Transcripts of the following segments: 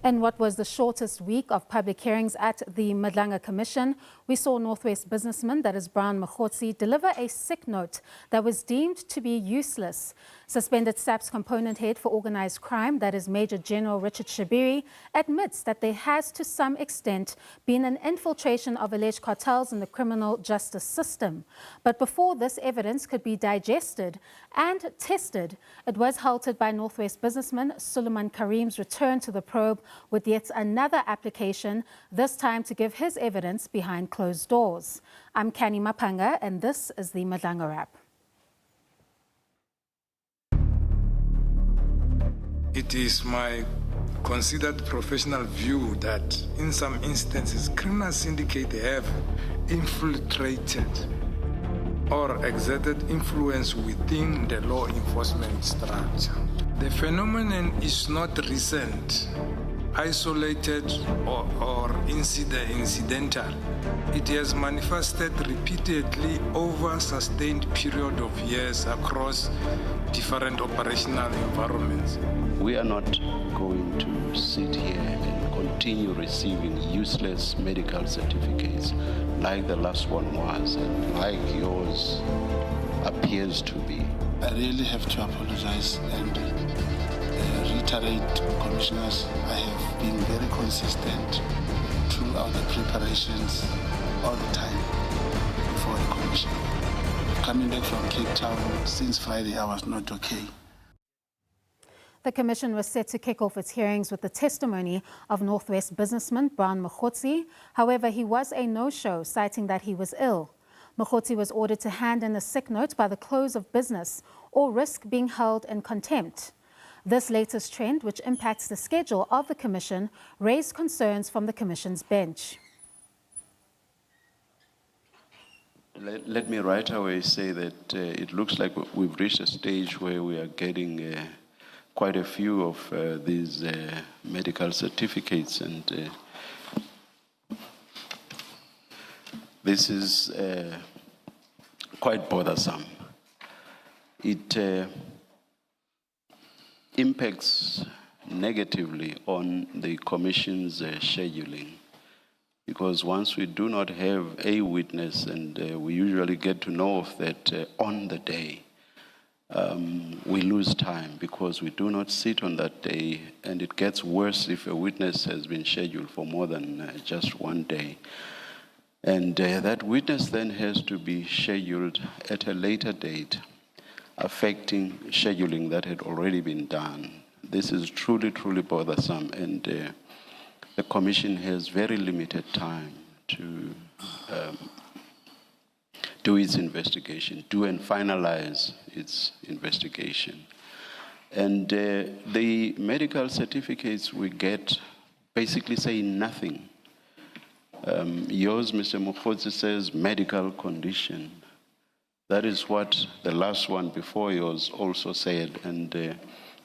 In what was the shortest week of public hearings at the Madlanga Commission, we saw Northwest businessman, that is Brown Mogotsi, deliver a sick note that was deemed to be useless. Suspended SAPS Component Head for Organised Crime, that is Major General Richard Shibiri, admits that there has to some extent been an infiltration of alleged cartels in the criminal justice system. But before this evidence could be digested and tested, it was halted by Northwest businessman Suliman Carrim's return to the probe with yet another application, this time to give his evidence behind closed doors. I'm Canny, Maphanga, and this is the Madlanga Wrap. It is my considered professional view that in some instances, criminal syndicates have infiltrated or exerted influence within the law enforcement structure. The phenomenon is not recent, isolated or incidental. It has manifested repeatedly over a sustained period of years across different operational environments. We are not going to sit here and continue receiving useless medical certificates like the last one was and like yours appears to be. I really have to apologize and reiterate, commissioners, I have been very consistent throughout the preparations all the time before the commission. Coming back from Cape Town, since Friday I was not okay. The commission was set to kick off its hearings with the testimony of Northwest businessman Brown Mogotsi. However, he was a no-show, citing that he was ill. Mogotsi was ordered to hand in a sick note by the close of business or risk being held in contempt. This latest trend, which impacts the schedule of the commission, raised concerns from the commission's bench. Let me right away say that it looks like we've reached a stage where we are getting quite a few of these medical certificates, and this is quite bothersome. It impacts negatively on the commission's scheduling, because once we do not have a witness, and we usually get to know of that on the day, we lose time because we do not sit on that day, and it gets worse if a witness has been scheduled for more than just one day. And that witness then has to be scheduled at a later date, affecting scheduling that had already been done. This is truly, truly bothersome, and the commission has very limited time to do its investigation, do and finalize its investigation. And the medical certificates we get basically say nothing. Yours, Mr. Mogotsi, says medical condition. That is what the last one before yours also said, and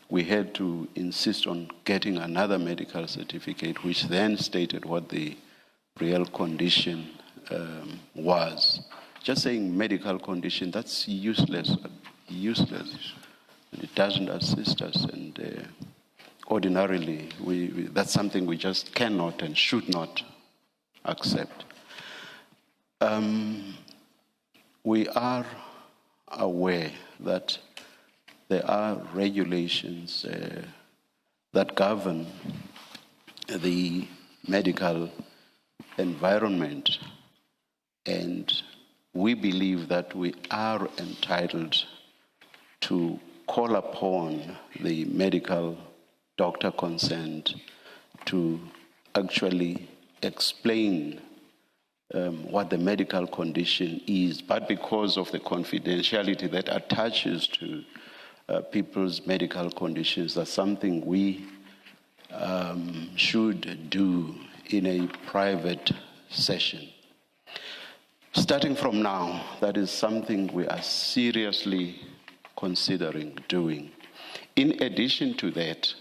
we had to insist on getting another medical certificate, which then stated what the real condition was. Just saying medical condition, that's useless, and it doesn't assist us, and ordinarily, that's something we just cannot and should not accept. We are aware that there are regulations that govern the medical environment, and we believe that we are entitled to call upon the medical doctor concerned to actually explain what the medical condition is, but because of the confidentiality that attaches to people's medical conditions, that's something we should do in a private session. Starting from now, that is something we are seriously considering doing. In addition to that,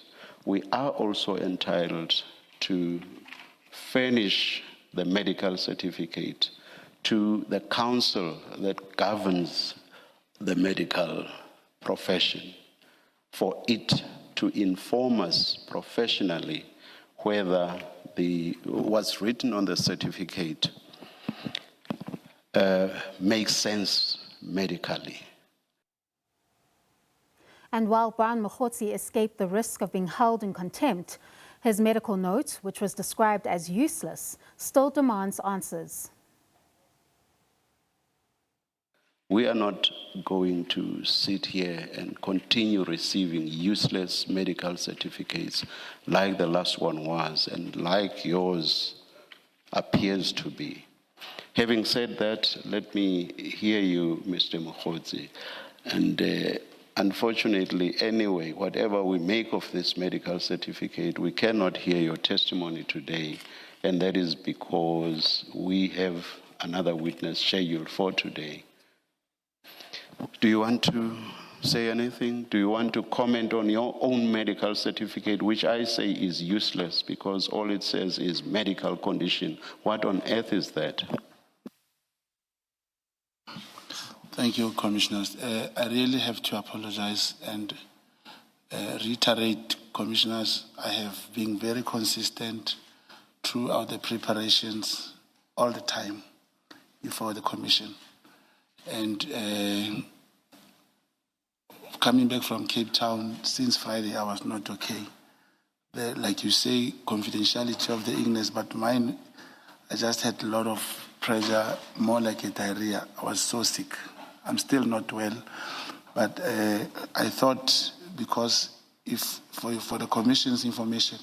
we are also entitled to furnish the medical certificate to the council that governs the medical profession, for it to inform us professionally whether what's written on the certificate makes sense medically. And while Brian Mogotsi escaped the risk of being held in contempt, his medical note, which was described as useless, still demands answers. We are not going to sit here and continue receiving useless medical certificates like the last one was and like yours appears to be. Having said that, let me hear you, Mr. Mogotsi. And unfortunately, anyway, whatever we make of this medical certificate, we cannot hear your testimony today, and that is because we have another witness scheduled for today. Do you want to say anything? Do you want to comment on your own medical certificate, which I say is useless because all it says is medical condition? What on earth is that? Thank you, Commissioners. I really have to apologize and reiterate, Commissioners, I have been very consistent throughout the preparations all the time before the Commission. And coming back from Cape Town, since Friday, I was not okay. Like you say, confidentiality of the illness, but mine, I just had a lot of pressure, more like a diarrhea. I was so sick. I'm still not well, but I thought because if for the Commission's information,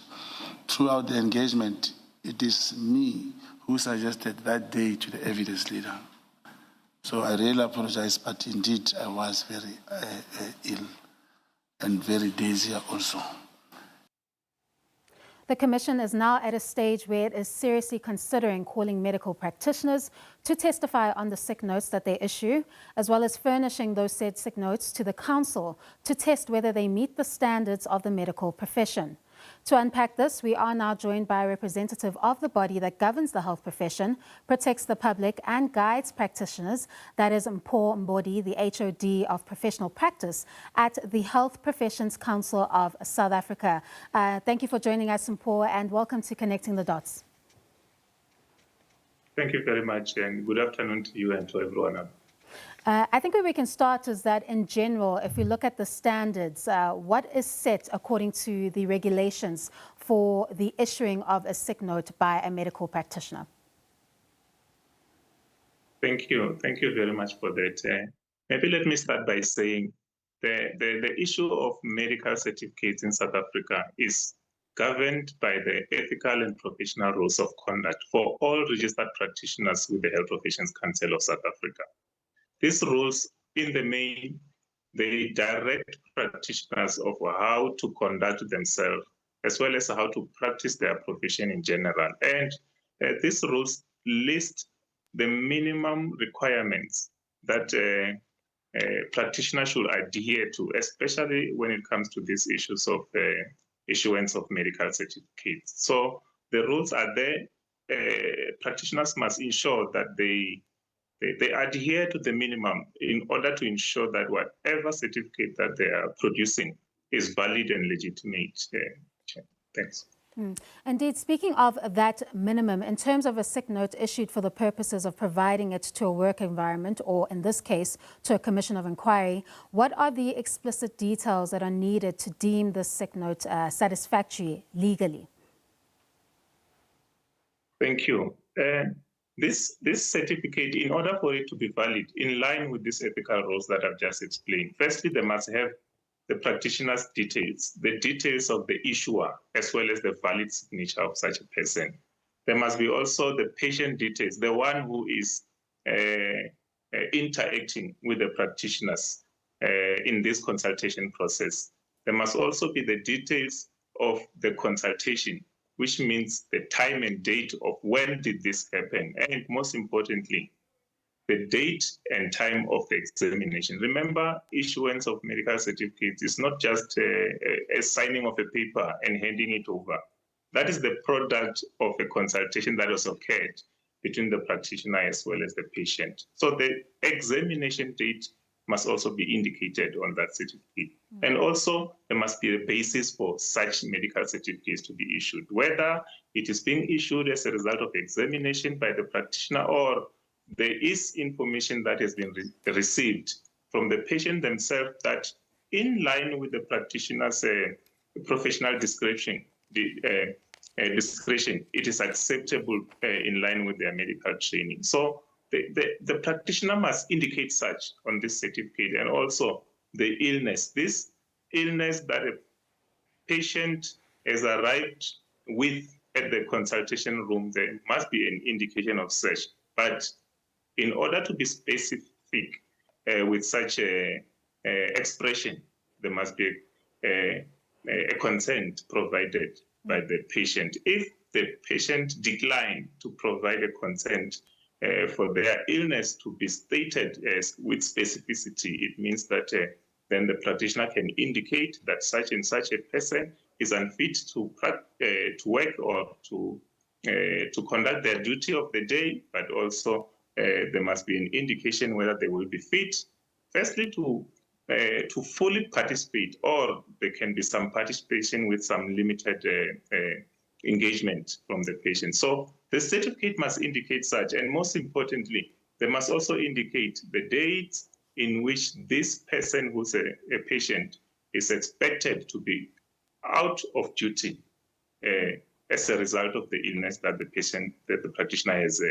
throughout the engagement, it is me who suggested that day to the evidence leader. So I really apologize, but indeed I was very ill and very dizzy also. The Commission is now at a stage where it is seriously considering calling medical practitioners to testify on the sick notes that they issue, as well as furnishing those said sick notes to the Council to test whether they meet the standards of the medical profession. To unpack this, we are now joined by a representative of the body that governs the health profession, protects the public and guides practitioners, that is Mpho Mbodi, the HOD of Professional Practice at the Health Professions Council of South Africa. Thank you for joining us, Mpho, and welcome to Connecting the Dots. Thank you very much, and good afternoon to you and to everyone. I think where we can start is that in general, if we look at the standards, what is set according to the regulations for the issuing of a sick note by a medical practitioner? Thank you. Thank you very much for that. Maybe let me start by saying the issue of medical certificates in South Africa is governed by the ethical and professional rules of conduct for all registered practitioners with the Health Professions Council of South Africa. These rules, in the main, they direct practitioners of how to conduct themselves, as well as how to practice their profession in general. And these rules list the minimum requirements that practitioners should adhere to, especially when it comes to these issues of issuance of medical certificates. So the rules are there. Practitioners must ensure that they adhere to the minimum in order to ensure that whatever certificate that they are producing is valid and legitimate. Thanks. Indeed, speaking of that minimum, in terms of a sick note issued for the purposes of providing it to a work environment, or in this case, to a commission of inquiry, what are the explicit details that are needed to deem the sick note satisfactory legally? Thank you. This certificate, in order for it to be valid, in line with these ethical rules that I've just explained, firstly, they must have the practitioner's details, the details of the issuer, as well as the valid signature of such a person. There must be also the patient details, the one who is interacting with the practitioners in this consultation process. There must also be the details of the consultation, which means the time and date of when did this happen, and most importantly, the date and time of the examination. Remember, issuance of medical certificates is not just a signing of a paper and handing it over. That is the product of a consultation that has occurred between the practitioner as well as the patient. So the examination date must also be indicated on that certificate. And also, there must be a basis for such medical certificates to be issued, whether it is being issued as a result of examination by the practitioner or there is information that has been received from the patient themselves that, in line with the practitioner's professional discretion, it is acceptable in line with their medical training. So the practitioner must indicate such on this certificate, and also the illness. This illness that a patient has arrived with at the consultation room, there must be an indication of such. But in order to be specific with such a expression, there must be a consent provided by the patient. If the patient declines to provide a consent for their illness to be stated as with specificity, it means that then the practitioner can indicate that such and such a person is unfit to work or to conduct their duty of the day, but also there must be an indication whether they will be fit, firstly to fully participate, or there can be some participation with some limited engagement from the patient. So the certificate must indicate such, and most importantly, they must also indicate the dates in which this person who's a patient is expected to be out of duty as a result of the illness that the practitioner has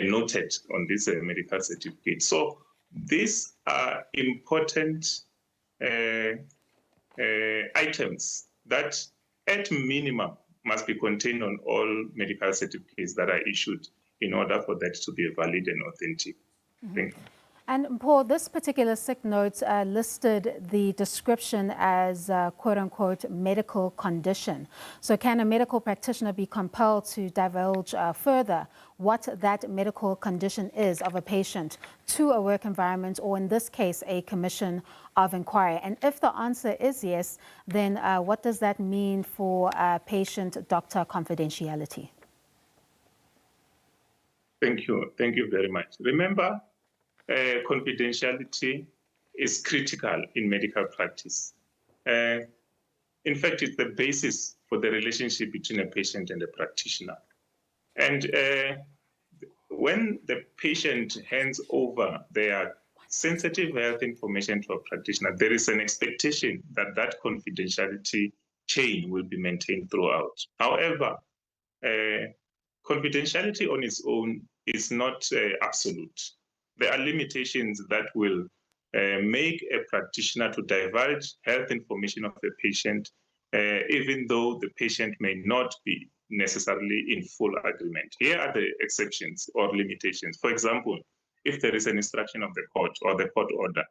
noted on this medical certificate. So these are important items that at minimum must be contained on all medical certificates that are issued in order for that to be valid and authentic. Thank you. And Paul, this particular sick note listed the description as quote-unquote medical condition. So can a medical practitioner be compelled to divulge further what that medical condition is of a patient to a work environment, or in this case, a commission of inquiry? And if the answer is yes, then what does that mean for patient-doctor confidentiality? Thank you. Thank you very much. Remember, confidentiality is critical in medical practice. In fact, it's the basis for the relationship between a patient and a practitioner. And when the patient hands over their sensitive health information to a practitioner, there is an expectation that that confidentiality chain will be maintained throughout. However, confidentiality on its own is not absolute. There are limitations that will make a practitioner to divulge health information of the patient, even though the patient may not be necessarily in full agreement. Here are the exceptions or limitations. For example, if there is an instruction of the court or the court order,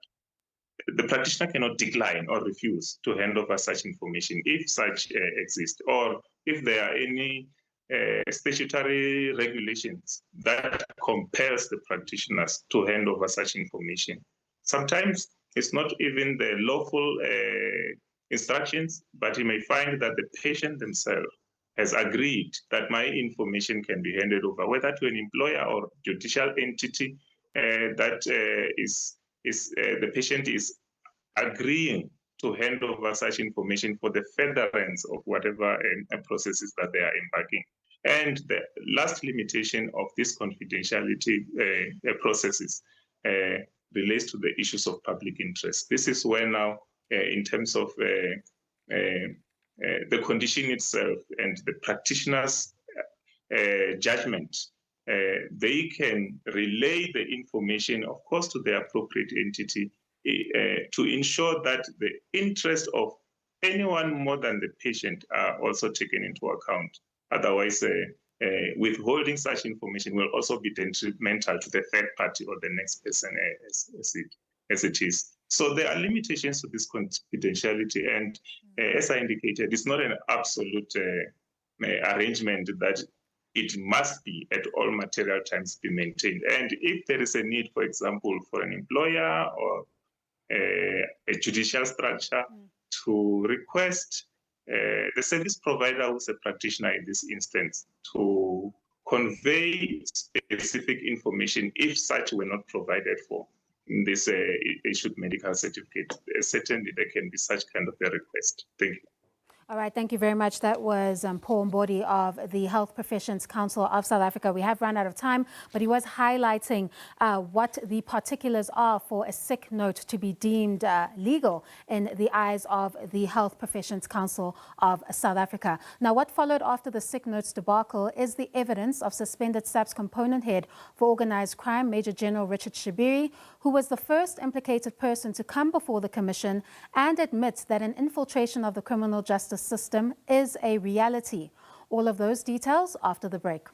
the practitioner cannot decline or refuse to hand over such information if such exists, or if there are any statutory regulations that compels the practitioners to hand over such information. Sometimes it's not even the lawful instructions, but you may find that the patient themselves has agreed that my information can be handed over, whether to an employer or judicial entity the patient is agreeing to hand over such information for the furtherance of whatever processes that they are embarking. And the last limitation of this confidentiality processes relates to the issues of public interest. This is where now, in terms of the condition itself and the practitioner's judgment, they can relay the information, of course, to the appropriate entity to ensure that the interest of anyone more than the patient are also taken into account. Otherwise, withholding such information will also be detrimental to the third party or the next person as it is. So there are limitations to this confidentiality, and as I indicated, it's not an absolute arrangement that it must be at all material times be maintained. And if there is a need, for example, for an employer or a judicial structure to request the service provider, who's a practitioner in this instance, to convey specific information if such were not provided for in this issued medical certificate. Certainly, there can be such kind of a request. Thank you. All right, thank you very much. That was Paul Mbodi of the Health Professions Council of South Africa. We have run out of time, but he was highlighting what the particulars are for a sick note to be deemed legal in the eyes of the Health Professions Council of South Africa. Now, what followed after the sick notes debacle is the evidence of suspended SAPS Component Head for Organised Crime, Major General Richard Shibiri, who was the first implicated person to come before the Commission and admit that an infiltration of the criminal justice system is a reality. All of those details after the break.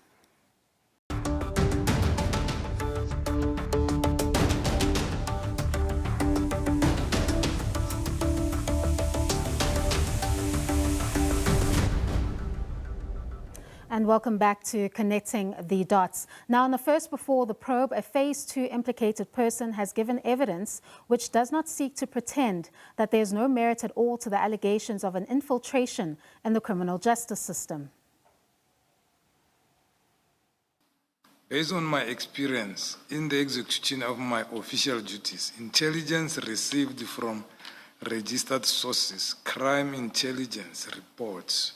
And welcome back to Connecting the Dots. Now, in the first before the probe, a Phase 2 implicated person has given evidence which does not seek to pretend that there is no merit at all to the allegations of an infiltration in the criminal justice system. Based on my experience in the execution of my official duties, intelligence received from registered sources, crime intelligence reports,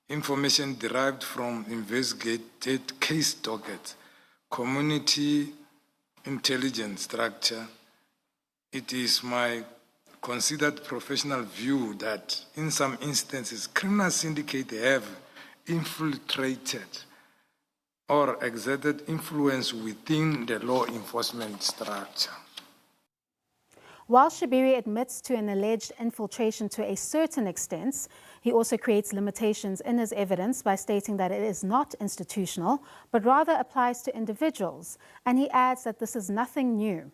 information derived from investigated case dockets, community intelligence structure, it is my considered professional view that in some instances, criminal syndicates have infiltrated or exerted influence within the law enforcement structure. While Shibiri admits to an alleged infiltration to a certain extent, he also creates limitations in his evidence by stating that it is not institutional, but rather applies to individuals. And he adds that this is nothing new.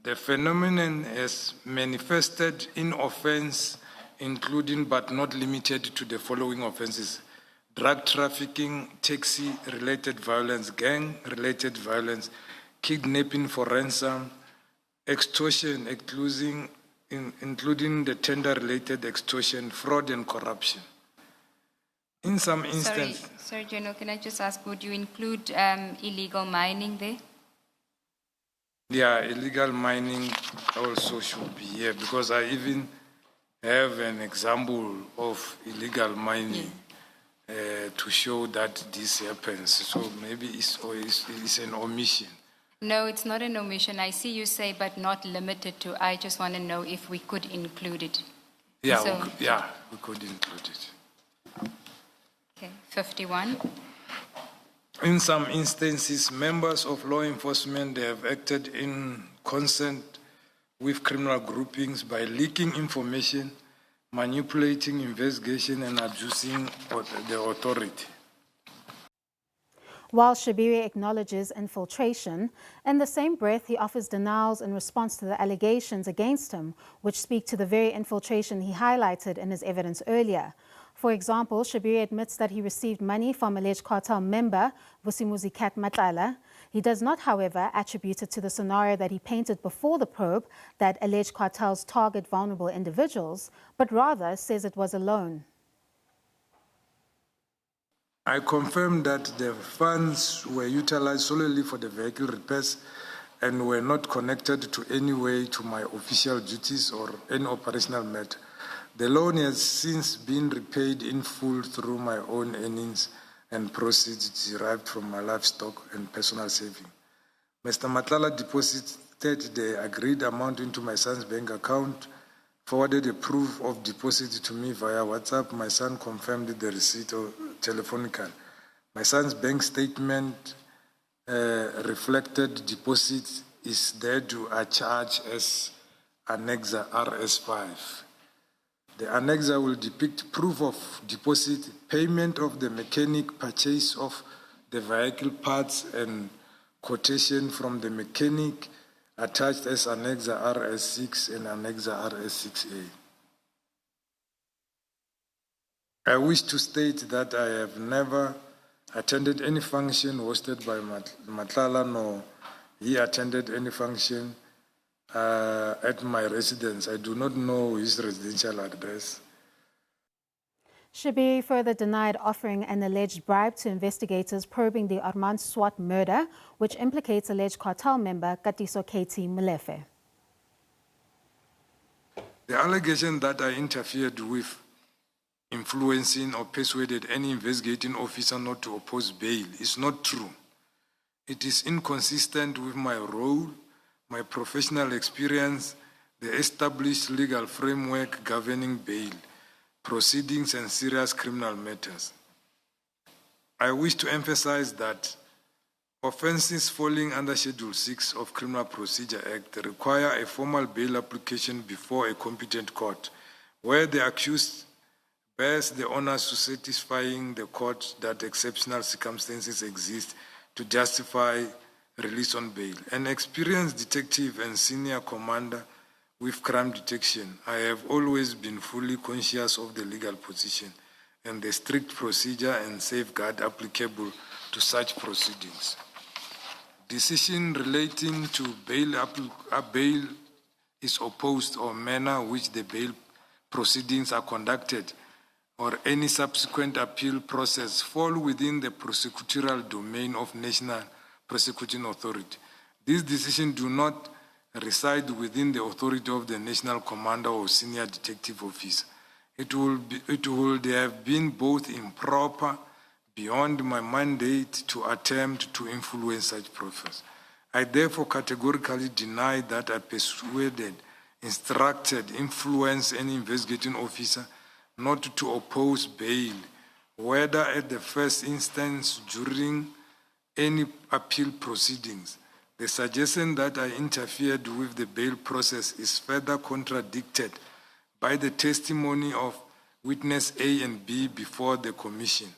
The phenomenon has manifested in offense, including but not limited to the following offenses: drug trafficking, taxi-related violence, gang-related violence, kidnapping for ransom, extortion, including the tender-related extortion, fraud and corruption. In some instances... Sorry, General, can I just ask, would you include illegal mining there? Yeah, illegal mining also should be here, because I even have an example of illegal mining to show that this happens. So maybe it's an omission. No, it's not an omission. I see you say, but not limited to. I just want to know if we could include it. Yeah, So- we could include it. Okay, 51. In some instances, members of law enforcement have acted in concert with criminal groupings by leaking information, manipulating investigation, and abusing the authority. While Shibiri acknowledges infiltration, in the same breath he offers denials in response to the allegations against him, which speak to the very infiltration he highlighted in his evidence earlier. For example, Shibiri admits that he received money from alleged cartel member Vusimuzi Kat Matlala. He does not, however, attribute it to the scenario that he painted before the probe, that alleged cartels target vulnerable individuals, but rather says it was a loan. I confirm that the funds were utilized solely for the vehicle repairs and were not connected to any way to my official duties or any operational matter. The loan has since been repaid in full through my own earnings and proceeds derived from my livestock and personal saving. Mr. Matlala deposited the agreed amount into my son's bank account, forwarded a proof of deposit to me via WhatsApp. My son confirmed the receipt telephonically. My son's bank statement reflected deposit is there to a charge as Annexa RS5. The Annexa will depict proof of deposit, payment of the mechanic, purchase of the vehicle parts, and quotation from the mechanic attached as Annexa RS6 and Annexa RS6A. I wish to state that I have never attended any function hosted by Matlala, nor he attended any function at my residence. I do not know his residential address. Shibiri further denied offering an alleged bribe to investigators probing the Armand Swart murder, which implicates alleged cartel member Katiso Katie Molefe. The allegation that I interfered with influencing or persuaded any investigating officer not to oppose bail is not true. It is inconsistent with my role, my professional experience, the established legal framework governing bail, proceedings and serious criminal matters. I wish to emphasize that offenses falling under Schedule 6 of Criminal Procedure Act require a formal bail application before a competent court, where the accused bears the onus to satisfying the court that exceptional circumstances exist to justify release on bail. An experienced detective and senior commander with crime detection, I have always been fully conscious of the legal position and the strict procedure and safeguard applicable to such proceedings. Decision relating to bail is opposed or manner which the bail proceedings are conducted or any subsequent appeal process fall within the prosecutorial domain of National Prosecuting Authority. These decisions do not reside within the authority of the National Commander or Senior Detective Officer. It would have been both improper, beyond my mandate to attempt to influence such process. I therefore categorically deny that I persuaded, instructed, influenced any investigating officer not to oppose bail, whether at the first instance during any appeal proceedings. The suggestion that I interfered with the bail process is further contradicted by the testimony of witness A and B before the Commission,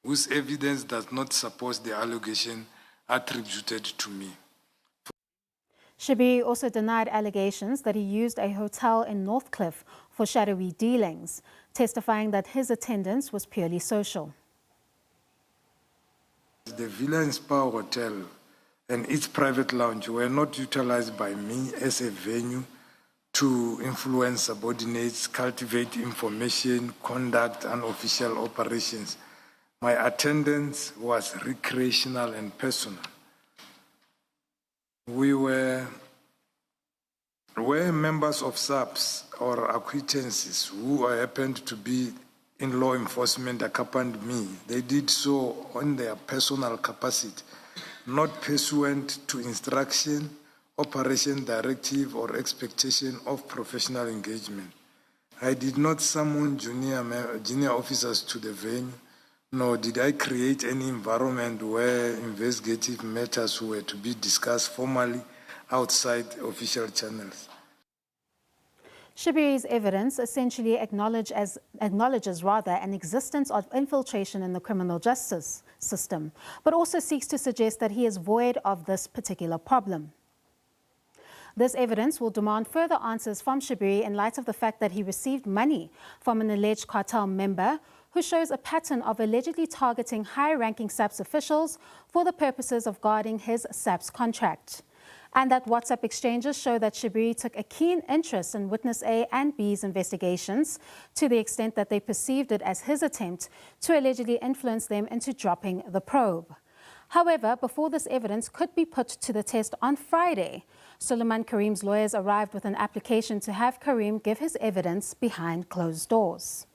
whose evidence does not support the allegation attributed to me. Shibiri also denied allegations that he used a hotel in Northcliffe for shadowy dealings, testifying that his attendance was purely social. The Villa and Spa Hotel and its private lounge were not utilized by me as a venue to influence subordinates, cultivate information, conduct unofficial operations. My attendance was recreational and personal. We were members of SAPS or acquaintances who happened to be in law enforcement accompanied me. They did so on their personal capacity, not pursuant to instruction, operation directive, or expectation of professional engagement. I did not summon junior officers to the venue, nor did I create any environment where investigative matters were to be discussed formally outside official channels. Shibiri's evidence essentially acknowledges an existence of infiltration in the criminal justice system, but also seeks to suggest that he is void of this particular problem. This evidence will demand further answers from Shibiri in light of the fact that he received money from an alleged cartel member who shows a pattern of allegedly targeting high-ranking SAPS officials for the purposes of guarding his SAPS contract. And that WhatsApp exchanges show that Shibiri took a keen interest in witness A and B's investigations to the extent that they perceived it as his attempt to allegedly influence them into dropping the probe. However, before this evidence could be put to the test on Friday, Suliman Carrim's lawyers arrived with an application to have Carrim give his evidence behind closed doors.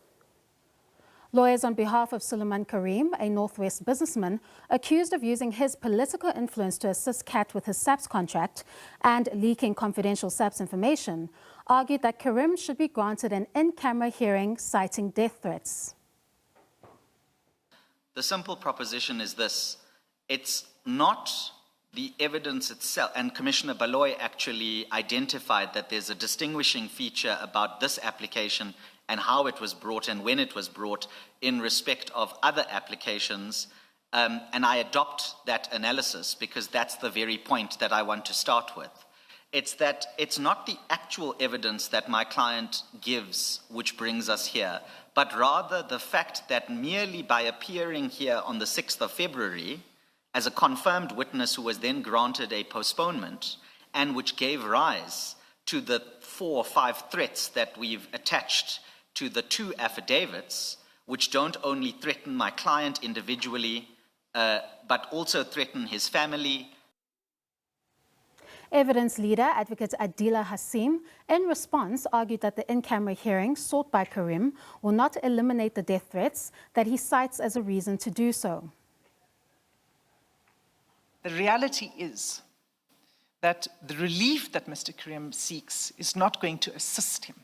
Lawyers on behalf of Suliman Carrim, a Northwest businessman, accused of using his political influence to assist CAT with his SAPS contract and leaking confidential SAPS information, argued that Carrim should be granted an in-camera hearing citing death threats. The simple proposition is this: it's not the evidence itself, and Commissioner Baloy actually identified that there's a distinguishing feature about this application and how it was brought and when it was brought in respect of other applications. And I adopt that analysis because that's the very point that I want to start with. It's that it's not the actual evidence that my client gives which brings us here, but rather the fact that merely by appearing here on the 6th of February as a confirmed witness who was then granted a postponement and which gave rise to the 4 or 5 threats that we've attached to the 2 affidavits, which don't only threaten my client individually, but also threaten his family. Evidence leader, Advocate Adila Hassim, in response argued that the in-camera hearing sought by Carrim will not eliminate the death threats that he cites as a reason to do so. The reality is that the relief that Mr. Carrim seeks is not going to assist him.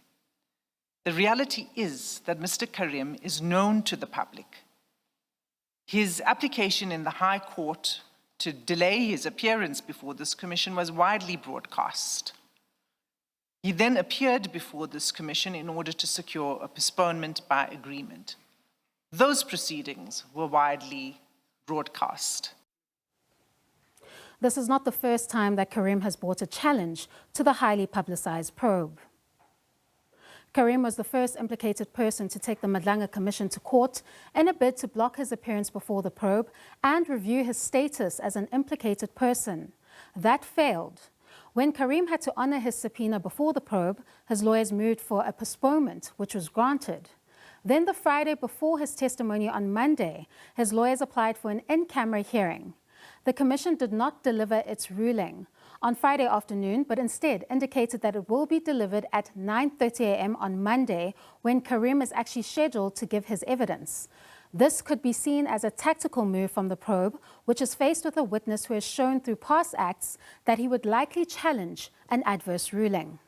The reality is that Mr. Carrim is known to the public. His application in the High Court to delay his appearance before this commission was widely broadcast. He then appeared before this commission in order to secure a postponement by agreement. Those proceedings were widely broadcast. This is not the first time that Carrim has brought a challenge to the highly publicized probe. Carrim was the first implicated person to take the Madlanga Commission to court in a bid to block his appearance before the probe and review his status as an implicated person. That failed. When Carrim had to honor his subpoena before the probe, his lawyers moved for a postponement, which was granted. Then the Friday before his testimony on Monday, his lawyers applied for an in-camera hearing. The Commission did not deliver its ruling on Friday afternoon, but instead indicated that it will be delivered at 9:30 a.m. on Monday, when Carrim is actually scheduled to give his evidence. This could be seen as a tactical move from the probe, which is faced with a witness who has shown through past acts that he would likely challenge an adverse ruling.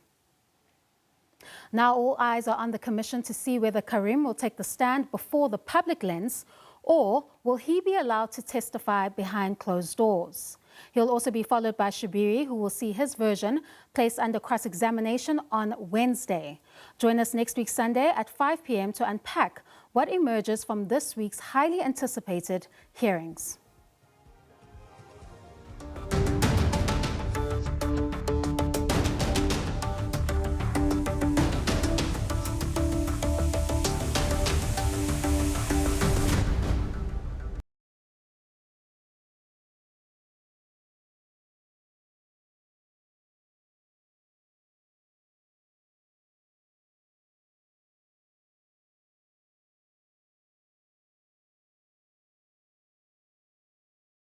Now all eyes are on the Commission to see whether Carrim will take the stand before the public lens, or will he be allowed to testify behind closed doors? He'll also be followed by Shibiri, who will see his version placed under cross-examination on Wednesday. Join us next week Sunday at 5 p.m. to unpack what emerges from this week's highly anticipated hearings.